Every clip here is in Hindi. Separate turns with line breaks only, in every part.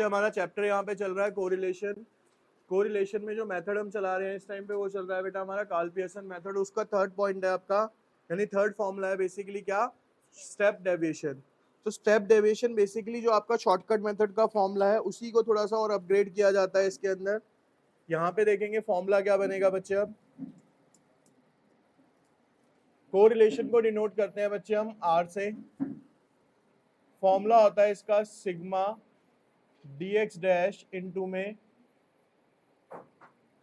हमारा चैप्टर यहाँ पे चल रहा है कोरिलेशन। कोरिलेशन में जो मेथड हम चला रहे हैं इस टाइम पे वो चल रहा है बेटा हमारा कार्ल पियर्सन मेथड। उसका थर्ड पॉइंट है आपका, यानी थर्ड फॉर्मूला है बेसिकली क्या, स्टेप डेविएशन। तो स्टेप डेविएशन बेसिकली जो आपका शॉर्टकट मेथड का फॉर्मूला है उसी को थोड़ा सा और अपग्रेड किया जाता है इसके अंदर। यहाँ पे देखेंगे फॉर्मूला क्या बनेगा बच्चे। अब कोरिलेशन को डिनोट करते हैं बच्चे हम आर से। फॉर्मूला होता है इसका सिग्मा dx डैश इंटू में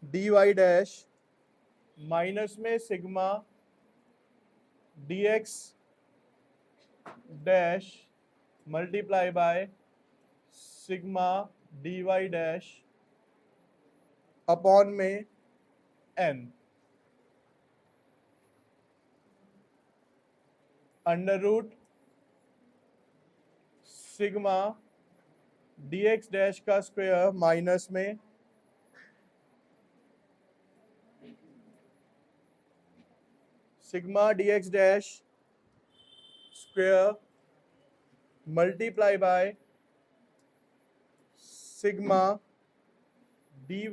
dy डैश माइनस में sigma dx dash multiply by sigma dy dash upon में n under root sigma dx dash का स्क्वायर माइनस में sigma dx dash square multiply by sigma dy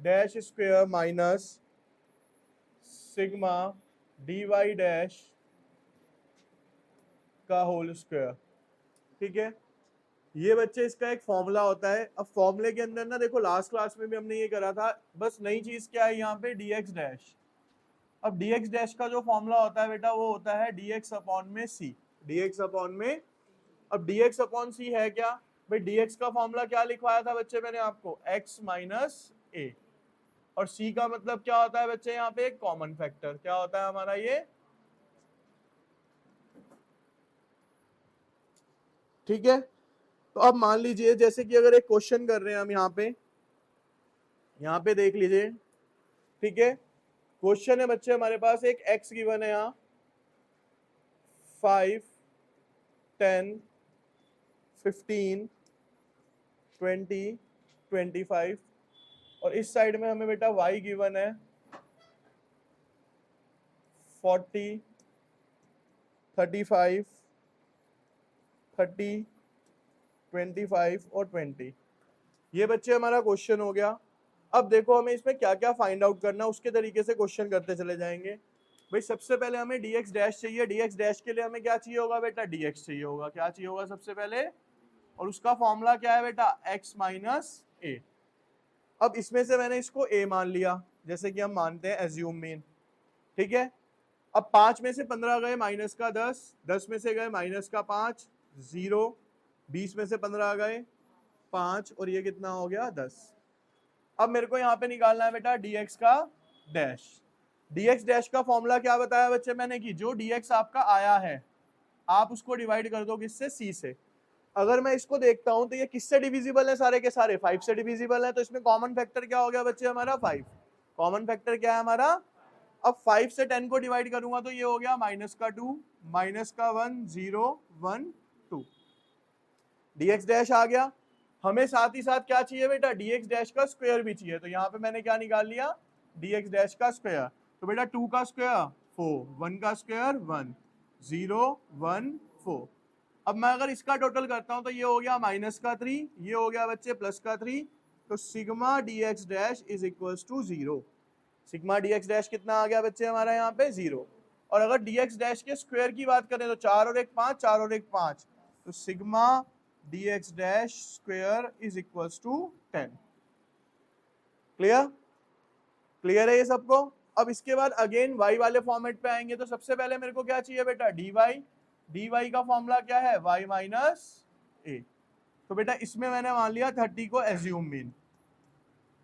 dash square minus sigma dy dash का होल स्क्वायर। ठीक है, ये बच्चे इसका एक फॉर्मूला होता है। अब फॉर्मूले के अंदर ना देखो लास्ट क्लास में भी हमने ये करा था, बस नई चीज क्या है यहाँ पे dx डैश। अब dx डैश का जो फॉर्मूला होता है बेटा वो होता है dx अपॉन में c, dx अपॉन में। अब dx अपॉन c है क्या भाई, dx का फॉर्मूला क्या लिखवाया था बच्चे मैंने आपको, x माइनस a, और c का मतलब क्या होता है बच्चे यहाँ पे, कॉमन फैक्टर। क्या होता है हमारा ये, ठीक है। तो अब मान लीजिए जैसे कि अगर एक क्वेश्चन कर रहे हैं हम यहाँ पे देख लीजिए। ठीक है, क्वेश्चन है बच्चे हमारे पास एक x गिवन है यहाँ 5, 10, 15, 20, 25, और इस साइड में हमें बेटा y गिवन है 40, 35, 30, 25 और 20। ये बच्चे हमारा क्वेश्चन हो गया। अब देखो हमें इसमें क्या क्या फाइंड आउट करना है उसके तरीके से क्वेश्चन करते चले जाएंगे। भाई सबसे पहले हमें dx डैश चाहिए। dx डैश के लिए हमें क्या चाहिए होगा बेटा, dx चाहिए होगा। क्या चाहिए होगा सबसे पहले, और उसका फॉर्मूला क्या है बेटा, x माइनस a। अब इसमें से मैंने इसको a मान लिया जैसे कि हम मानते हैं एज्यूम मीन। ठीक है, अब 5 में से 15 गए माइनस का 10, 10 में से गए माइनस का 5, 0, 20 में से 15 गए 5, और ये कितना हो गया 10। अब मेरे को यहाँ पे निकालना है बेटा dx का डैश। dx डैश का फॉर्मूला क्या बताया बच्चे मैंने, कि जो dx आपका आया है आप उसको डिवाइड कर दो किससे, c से। अगर मैं इसको देखता हूं तो ये किससे डिविजिबल है, सारे के सारे 5 से डिविजिबल है। तो इसमें कॉमन फैक्टर क्या हो गया बच्चे हमारा, 5। कॉमन फैक्टर क्या है हमारा। अब 5 से 10 को डिवाइड करूंगा तो ये हो गया माइनस का 2, माइनस का 1, 0, 1, 2। dx डैश आ गया। हमें साथ ही साथ क्या चाहिए बेटा, dx डैश का स्क्वायर भी चाहिए। तो यहाँ पे मैंने क्या निकाल लिया, dx डैश का स्क्वायर। तो बेटा 2 का स्क्वायर 4, 1 का स्क्वायर 1, 0, 1, 4। अब मैं अगर इसका टोटल करता हूं तो ये हो गया माइनस का 3, ये हो गया बच्चे प्लस का 3। तो sigma dx dash is equal to 0। Sigma dx dash कितना आ गया बच्चे हमारा यहाँ पे 0। और अगर dx डैश के स्क्वायर की बात करें तो 4 और 1 5, 4 और 1 5, तो sigma dx dash square is equal to 10। Clear, clear है ये सबको। अब इसके बाद अगेन y वाले फॉर्मेट पे आएंगे तो सबसे पहले मेरे को क्या चाहिए बेटा, dy का फॉर्मूला क्या है, y माइनस a। तो बेटा इसमें मैंने मान लिया 30 को एज्यूम मीन।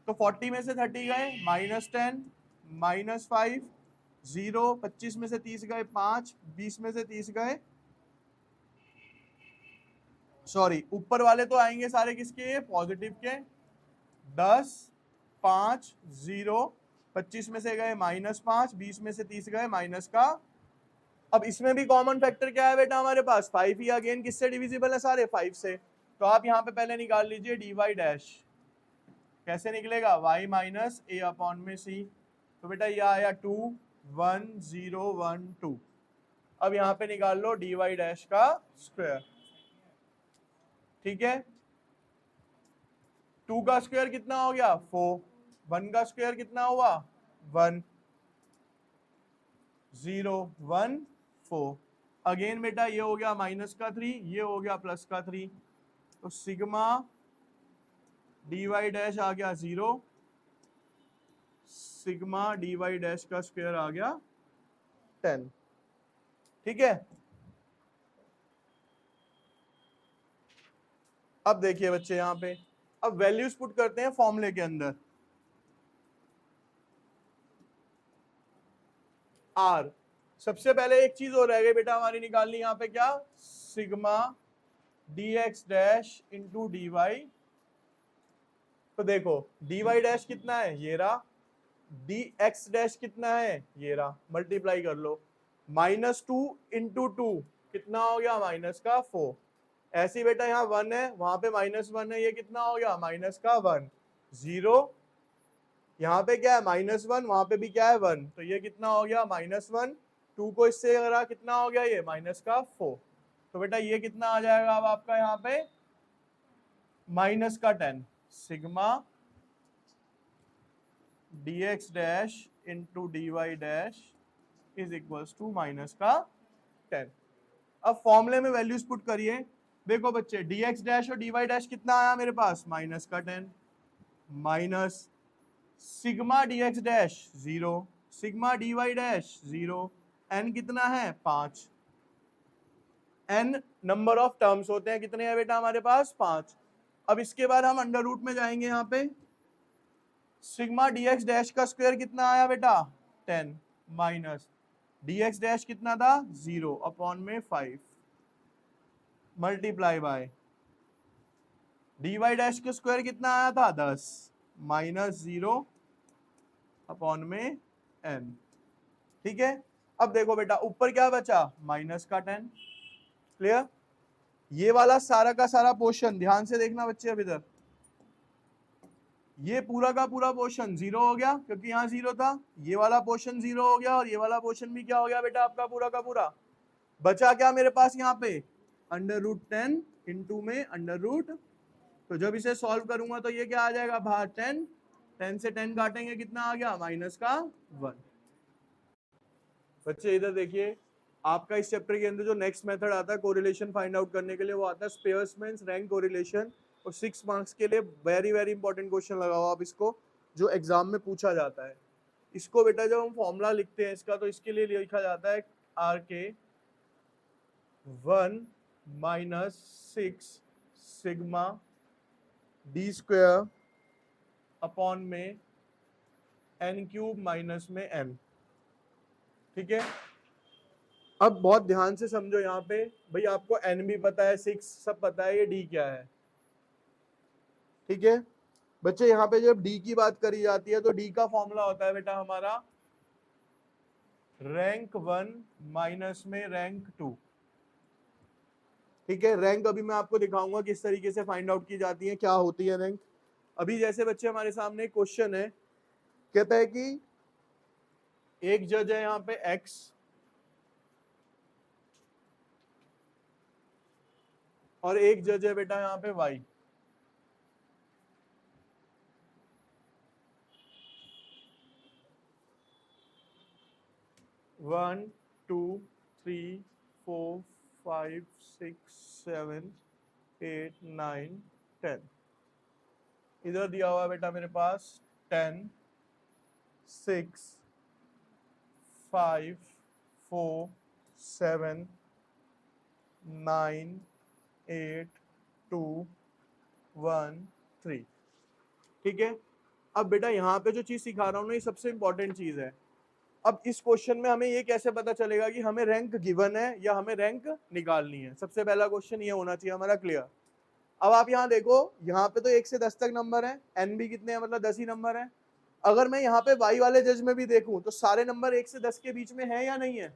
तो 40 में से 30 गए माइनस 10, माइनस 5, 0, 25 में से 30 गए 5, 20 में से 30 गए, सॉरी ऊपर वाले तो आएंगे सारे किसके, पॉजिटिव के, 10, 5, 0, 25 में से गए माइनस 5, 20 में से 30 गए माइनस का। अब इसमें भी कॉमन फैक्टर क्या है बेटा हमारे पास, 5 ही। अगेन किससे डिविजिबल है सारे, 5 से। तो आप यहाँ पे पहले निकाल लीजिए dy डैश। कैसे निकलेगा, y माइनस a अपॉन में c। तो बेटा ये आया 2, 1, 0, 1, 2। अब यहाँ पे निकाल लो dy डैश का स्क्वायर। ठीक है, 2 का स्क्वायर कितना हो गया 4, 1 का स्क्वायर कितना हुआ 1, 0 1 4। अगेन बेटा ये हो गया माइनस का 3, ये हो गया प्लस का 3, तो सिग्मा dy डैश आ गया 0, सिग्मा dy डैश का स्क्वायर आ गया 10। ठीक है, अब देखिए बच्चे यहाँ पे, अब वैल्यूज पुट करते हैं फॉर्मूले के अंदर। आर, सबसे पहले एक चीज और रह गई बेटा हमारी निकालनी, यहाँ पे क्या, sigma dx dash into dy। तो देखो dy डैश कितना है ये रहा, dx डैश कितना है ये रहा, मल्टीप्लाई कर लो, -2 इंटू 2 कितना हो गया माइनस का 4। ऐसे बेटा यहाँ 1 है, वहां पे -1 है, ये कितना हो गया माइनस का 1, 0, यहाँ पे क्या है -1, वहां पे भी क्या है 1, तो ये कितना हो गया -1, 2 को इससे अगर कितना हो गया ये माइनस का 4। तो बेटा ये कितना आ जाएगा अब आपका यहाँ पे माइनस का 10, sigma dx dash into dy dash is equals to minus का 10। अब फॉर्मूले में वैल्यूज पुट करिए। देखो बच्चे dx डैश और dy डैश कितना आया मेरे पास माइनस का 10, minus sigma dx dash 0, sigma dy dash 0, n कितना है 5, n नंबर ऑफ टर्म्स होते हैं, कितने हैं बेटा हमारे पास 5। अब इसके बाद हम अंडर रूट में जाएंगे, यहाँ पे सिग्मा dx डैश का स्क्वायर कितना आया बेटा 10, माइनस dx डैश कितना था 0 अपॉन में 5, मल्टीप्लाई बाय dy डैश का स्क्वायर कितना आया था 10, माइनस 0 अपॉन में n। ठीक है, अब देखो बेटा ऊपर क्या बचा माइनस का 10। क्लियर, ये वाला सारा का सारा पोर्शन ध्यान से देखना बच्चे, अब इधर ये पूरा का पूरा पोर्शन 0 हो गया क्योंकि यहाँ 0 था, ये वाला पोर्शन 0 हो गया और ये वाला पोर्शन भी क्या हो गया बेटा आपका पूरा का पूरा। बचा क्या मेरे पास यहाँ पे √10 इंटू में अंडर रूट, तो जब इसे सॉल्व करूंगा तो ये क्या आ जाएगा बाहर 10, 10 से 10 काटेंगे कितना आ गया माइनस का 1। बच्चे इधर देखिए, आपका इस चैप्टर के अंदर जो नेक्स्ट मेथड आता है कोरिलेशन फाइंड आउट करने के लिए, वो आता है स्पेयरमैन्स रैंक कोरिलेशन, और 6 मार्क्स के लिए वेरी वेरी इंपॉर्टेंट क्वेश्चन लगाओ आप इसको, जो एग्जाम में पूछा जाता है। इसको बेटा जब हम फॉर्मूला लिखते हैं इसका, तो इसके लिए लिखा जाता है RK 1 - 6 sigma d square upon में n³ माइनस में n। ठीक है, अब बहुत ध्यान से समझो यहाँ पे, भाई आपको n भी पता है 6 सब पता है, ये d क्या है। ठीक है बच्चे, यहाँ पे जब d की बात करी जाती है तो d का फॉर्मूला होता है बेटा हमारा रैंक 1 माइनस में रैंक 2। ठीक है, रैंक अभी मैं आपको दिखाऊंगा किस तरीके से फाइंड आउट की जाती है, क्या होती है रैंक। अभी जैसे बच्चे हमारे सामने एक क्वेश्चन है, कहता है कि एक जज है यहाँ पे x, और एक जज है बेटा यहाँ पे y। वन 2 3 4 5 6 7 8 9 10। इधर दिया हुआ है बेटा मेरे पास 10 6 5 4 7 9 8 2 1 3। ठीक है, अब बेटा यहाँ पे जो चीज सिखा रहा हूँ ना, ये सबसे इंपॉर्टेंट चीज है। अब इस क्वेश्चन में हमें ये कैसे पता चलेगा कि हमें रैंक गिवन है या हमें रैंक निकालनी है, सबसे पहला क्वेश्चन ये होना चाहिए हमारा क्लियर। अब आप यहाँ देखो, यहाँ पे तो 1 से 10 तक नंबर है, n भी कितने हैं मतलब 10 ही नंबर है। अगर मैं यहाँ पे y वाले जज में भी देखूं तो सारे नंबर 1 से 10 के बीच में है या नहीं है,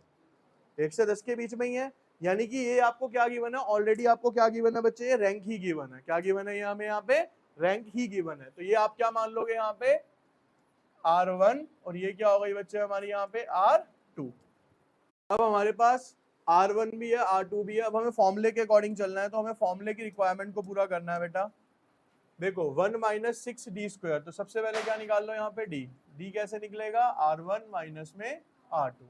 1 से 10 के बीच में ही है, यानी कि ये आपको क्या गिवन है, ऑलरेडी आपको क्या गिवन है बच्चे, ये रैंक ही गिवन है। क्या गिवन है ये हमें यहाँ पे, रैंक ही गिवन है, तो ये आप क्या मान लोगे यहाँ पे R1, और ये क्या होगा ये बच्चे हमारे यहाँ पे R2। अब हमारे पास R1 भी है R2 भी है, अब हमें फॉर्मूले के अकॉर्डिंग चलना है, तो हमें फॉर्मूले की रिक्वायरमेंट को पूरा करना है बेटा। देखो 1 माइनस 6d², तो सबसे पहले क्या निकाल लो यहाँ पे d। d कैसे निकलेगा, r1 माइनस में r2।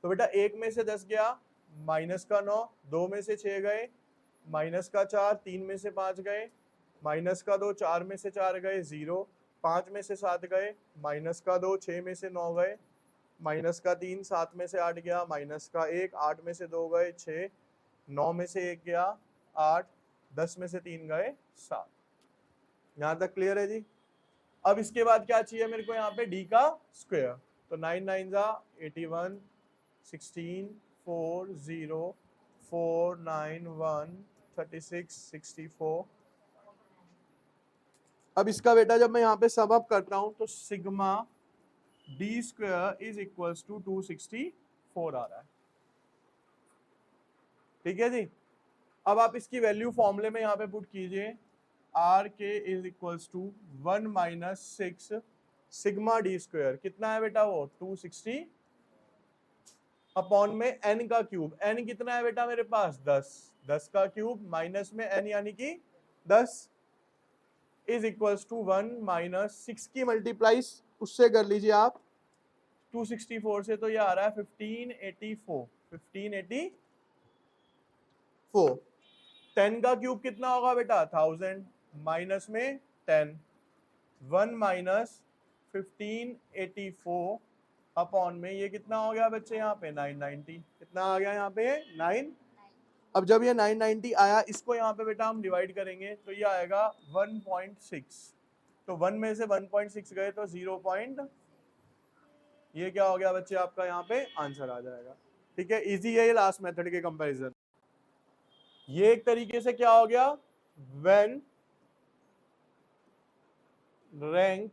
तो बेटा 1 में से 10 गया, माइनस का 9, 2 में से 6 गए, माइनस का 4, 3 में से 5 गए, माइनस का 2, 4 में से 4 गए 0, 5 में से 7 गए, माइनस का 2, 6 में से 9 गए, माइनस का 3, 7 में से 8 गया, माइनस का 1, 8 में से 2 गए 6, 9 में से 1 गया 8, 10 में से 3 गए 7। यहाँ तक क्लियर है जी। अब इसके बाद क्या चाहिए मेरे को यहाँ पे d का स्क्वायर, तो 9 9 जा 81, 16 4 0 4 9 1 36 64। अब इसका बेटा जब मैं यहाँ पे सम अप करता हूँ तो sigma d² is equals to 264 आ रहा है। ठीक है जी। अब आप इसकी वैल्यू फॉर्मूले में यहाँ पे पुट कीजिए, R K is equals to 1 minus 6 sigma d², कितना है बेटा वो 260 अपॉन में n का क्यूब। n कितना है बेटा मेरे पास 10, 10 का क्यूब माइनस में n यानी कि 10 इज इक्वल्स टू 1 माइनस 6 की मल्टीप्लाइज उससे कर लीजिए आप 264 से, तो ये आ रहा है 1584। 1584 10 का क्यूब कितना होगा बेटा 1000 माइनस में 10, 1 माइनस 1584 अपॉन में ये कितना हो गया बच्चे यहाँ पे 990। कितना आ गया यहाँ पे 9। अब जब ये 990 आया, इसको यहाँ पे बेटा हम डिवाइड करेंगे तो ये आएगा 1.6, तो 1 में से 1.6 गए तो 0. ये क्या हो गया बच्चे आपका यहाँ पे आंसर आ जाएगा। ठीक है, इजी है ये लास्ट मेथड के कंपैरिजन। ये एक तरीके से क्या हो गया, व्हेन रैंक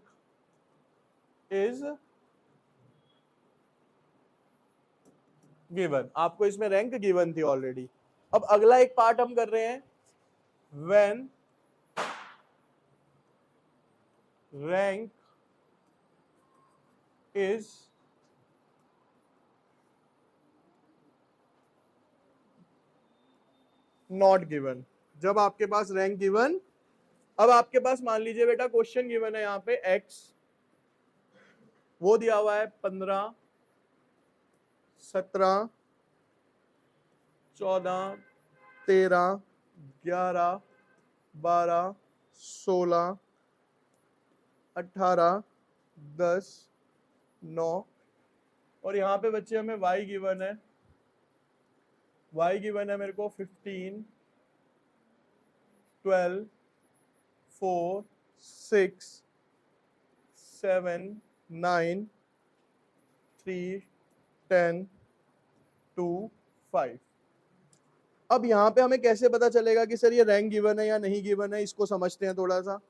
इज गिवन, आपको इसमें रैंक गिवन थी ऑलरेडी। अब अगला एक पार्ट हम कर रहे हैं, when rank is not given, जब आपके पास रैंक गिवन। अब आपके पास मान लीजिए बेटा क्वेश्चन गिवन है यहाँ पे x, वो दिया हुआ है 15 17 14 13 11 12 16 18 10 9, और यहाँ पे बच्चे हमें y गिवन है, y गिवन है मेरे को 15 12 4 6 7 9 3 10 2 5। अब यहाँ पे हमें कैसे पता चलेगा कि सर ये रैंक गिवन है या नहीं गिवन है, इसको समझते हैं थोड़ा सा।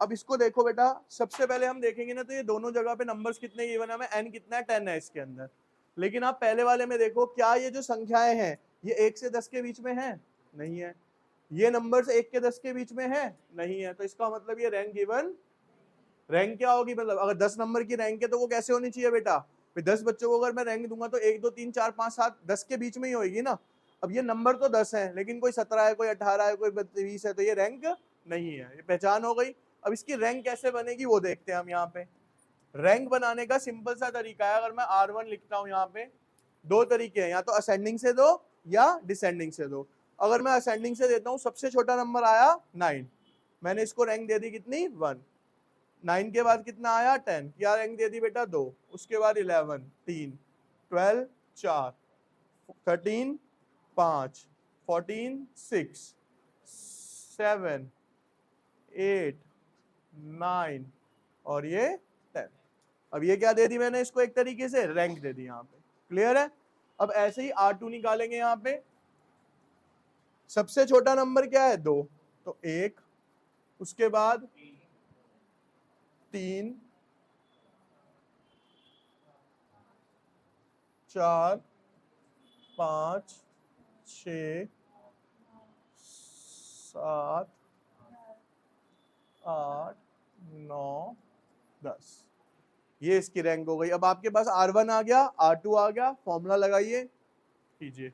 अब इसको देखो बेटा, सबसे पहले हम देखेंगे ना तो ये दोनों जगह पे नंबर्स कितने गिवन है, हमें n कितना है 10 है इसके अंदर। लेकिन आप पहले वाले में देखो, क्या ये जो संख्याएं हैं ये 1 से 10 के बीच में है, नहीं है। ये नंबर्स 1 के 10 के बीच में है, नहीं है। तो इसका मतलब ये रैंक गिवन, रैंक क्या होगी, मतलब अगर 10 नंबर की रैंक है तो वो कैसे होनी चाहिए बेटा, 10 बच्चों को अगर मैं रैंक दूंगा तो 1 2 3 4 5 7 10 के बीच में ही होगी ना। अब ये नंबर तो 10 है, लेकिन कोई 17 है, कोई 18 है, कोई 20 है, तो ये रैंक नहीं है, ये पहचान हो गई। अब इसकी रैंक कैसे बनेगी वो देखते हैं हम। यहाँ पे रैंक बनाने का सिंपल सा तरीका है, अगर मैं R1 लिखता हूँ यहाँ पे, दो तरीके हैं, या तो असेंडिंग से दो या डिसेंडिंग से दो। अगर मैं असेंडिंग से देता हूँ, सबसे छोटा नंबर आया 9, मैंने इसको रैंक दे दी कितनी 1। 9 के बाद कितना आया 10, क्या रैंक दे दी बेटा 2। उसके बाद 11 3 12 4 13 5 14 6 7 8 9 और ये 10। अब ये क्या दे दी मैंने इसको, एक तरीके से रैंक दे दी यहाँ पे। क्लियर है। अब ऐसे ही R2 निकालेंगे यहाँ पे, सबसे छोटा नंबर क्या है 2, तो 1, उसके बाद 3 4 5 6 7 8 9 10, ये इसकी रैंक हो गई। अब आपके पास R1 आ गया, R2 आ गया, फॉर्मूला लगाइए कीजिए।